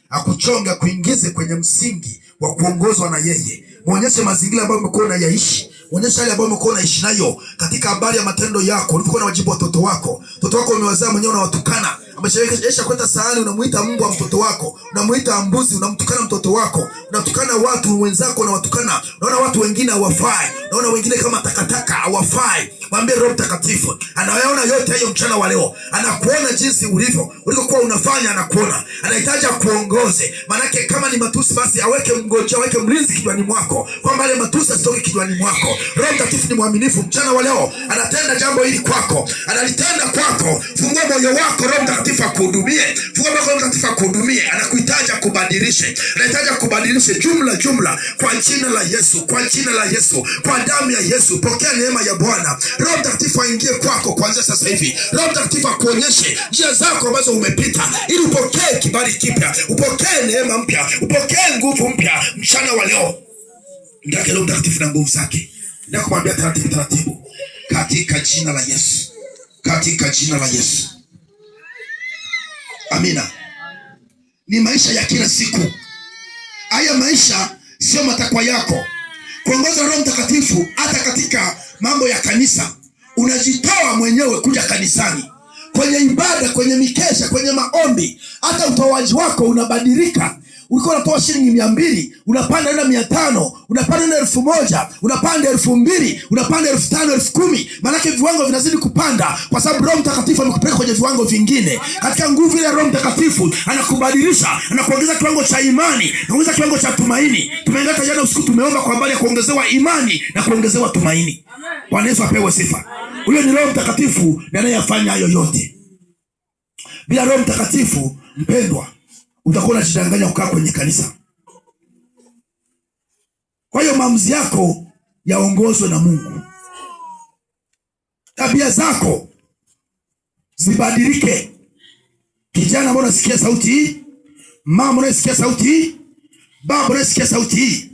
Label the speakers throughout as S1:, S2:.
S1: akuchonga, kuingize kwenye msingi wa kuongozwa na yeye. Muonyeshe mazingira ambayo umekuwa unayaishi, muonyeshe hali ambayo umekuwa unaishi nayo katika habari ya matendo yako. Ulipokuwa unawajibu watoto wako umewazaa mwenyewe, unawatukana, ameshaisha kwenda sahani, unamuita mbwa mtoto wako, unamuita mbuzi, unamtukana mtoto wako, unatukana watu wenzako, unawatukana. Unaona watu wengine hawafai, unaona wengine kama takataka hawafai. Mwambie Roho Mtakatifu anayaona yote hayo mchana wa leo, anakuona jinsi ulivyokuwa unafanya, anakuona, anahitaji akuongoze. Manake kama ni matusi, basi aweke mgonja, aweke mlinzi kichwani mwako, kwamba ile matusi asitoke kichwani mwako. Roho Mtakatifu ni mwaminifu, mchana wa leo anatenda jambo hili kwako, analitenda kwako. Fungua moyo wako, Roho Mtakatifu akuhudumie. Fungua moyo, Roho Mtakatifu akuhudumie. Anakuhitaji akubadilishe, anahitaji akubadilishe jumla kwa jina la Yesu, kwa jina la Yesu, kwa damu ya Yesu. Pokea neema ya Bwana. Roho Mtakatifu aingie kwako kuanzia sasa hivi. Roho Mtakatifu akuonyeshe njia zako ambazo umepita, ili upokee kibali kipya, upokee neema mpya, upokee nguvu mpya mchana wa leo. Ndake Roho Mtakatifu na nguvu zake. Ndio kumwambia taratibu, katika jina la Yesu, katika jina la Yesu. Amina. Ni maisha ya kila siku. Haya maisha sio matakwa yako. Kuongozwa Roho Mtakatifu hata katika mambo ya kanisa. Unajitoa mwenyewe kuja kanisani, kwenye ibada, kwenye mikesha, kwenye maombi. Hata utoaji wako unabadilika. Ulikuwa unatoa shilingi 200, unapanda enda 500, unapanda enda 1000, unapanda 2000, unapanda 5000, 10000. Maana viwango vinazidi kupanda kwa sababu Roho Mtakatifu amekupeleka kwenye viwango vingine. Katika nguvu ile Roho Mtakatifu anakubadilisha, anakuongeza kiwango cha imani, anaongeza kiwango cha tumaini. Tumeangalia jana usiku, tumeomba kwa habari ya kuongezewa imani na kuongezewa tumaini. Bwana Yesu apewe sifa. Huyo ni Roho Mtakatifu ndiye anayefanya hayo yote. Bila Roho Mtakatifu, mpendwa, utakuwa unajidanganya kukaa kwenye kanisa. Kwa hiyo maamuzi yako yaongozwe na Mungu. Tabia zako zibadilike. Kijana mbona unasikia sauti hii? Mama unasikia sauti hii? Baba unasikia sauti hii?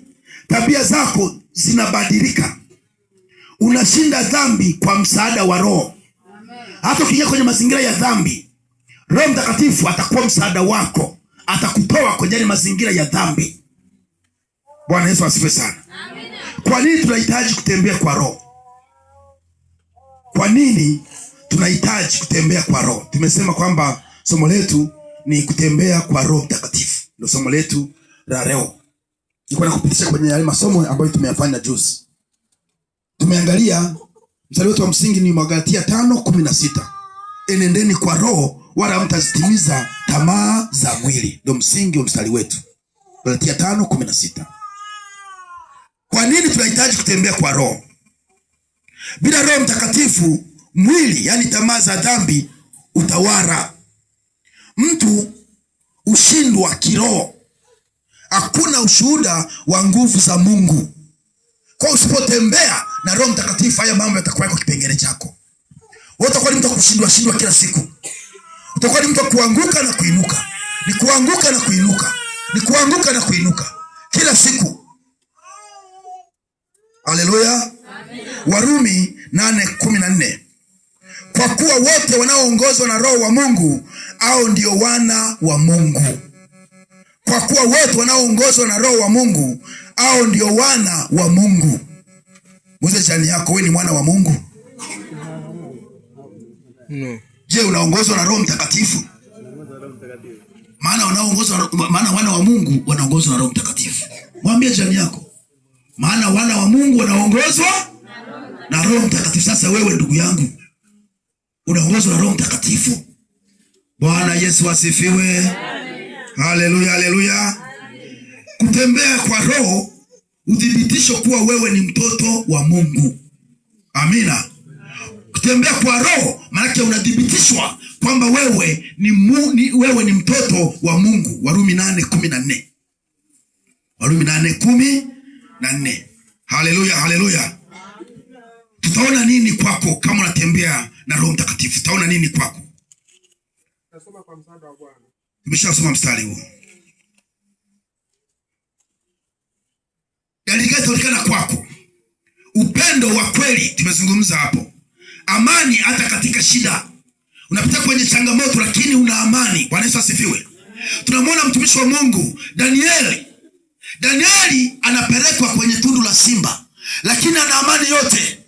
S1: Tabia zako zinabadilika. Unashinda dhambi kwa msaada wa Roho. Hata ukiingia kwenye mazingira ya dhambi, Roho Mtakatifu atakuwa msaada wako, atakutoa kwenye mazingira ya dhambi. Bwana Yesu asifiwe sana. Amina. Kwa nini tunahitaji kutembea kwa Roho? Kwa nini tunahitaji kutembea kwa Roho? Tumesema kwamba somo letu ni kutembea kwa Roho Mtakatifu. Ndio somo letu la leo. Niko nakupitisha kwenye yale masomo ambayo tumeyafanya juzi. Tumeangalia mstari wetu wa msingi ni Wagalatia 5:16. Enendeni kwa Roho wala mtazitimiza tamaa za mwili. Ndio msingi wa mstari wetu. Wagalatia 5:16. Kwa nini tunahitaji kutembea kwa Roho? Bila Roho Mtakatifu, mwili, yani tamaa za dhambi, utawala. Mtu ushindwa kiroho. Hakuna ushuhuda wa nguvu za Mungu. Kwa usipotembea na Roho Mtakatifu, haya mambo yatakuwa yako kipengele chako. Wewe utakuwa ni mtu kushindwa kila siku. Utakuwa ni mtu kuanguka na kuinuka. Ni kuanguka na kuinuka. Ni kuanguka na kuinuka kila siku. Haleluya. Warumi 8:14. Kwa kuwa wote wanaoongozwa na Roho wa Mungu au ndio wana wa Mungu. Kwa kuwa wote wanaoongozwa na Roho wa Mungu au ndio wana wa Mungu. Muulize jirani yako, wewe ni mwana wa Mungu? No. Je, unaongozwa na Roho Mtakatifu? Maana wana wa Mungu wanaongozwa na Roho Mtakatifu. Mwambie jirani yako, maana wana wa Mungu wanaongozwa na Roho Mtakatifu. Sasa wewe ndugu yangu, unaongozwa na Roho Mtakatifu. Bwana Yesu asifiwe. Haleluya, haleluya. Kutembea kwa Roho, uthibitisho kuwa wewe ni mtoto wa Mungu. Amina. Kutembea kwa Roho maana unathibitishwa kwamba wewe ni mtoto wa Mungu. Warumi 8:14. Warumi 8:14. Haleluya, haleluya. Tutaona nini kwako kama unatembea na Roho Mtakatifu? Tutaona nini kwako?
S2: Nasoma kwa msaada wa Bwana.
S1: Tumeshasoma mstari huo. Yalikaonekana kwako upendo wa kweli, tumezungumza hapo. Amani hata katika shida. Unapita kwenye changamoto lakini una amani. Bwana Yesu asifiwe. Tunamwona mtumishi wa Mungu Danieli anapelekwa kwenye tundu la simba, lakini ana amani yote.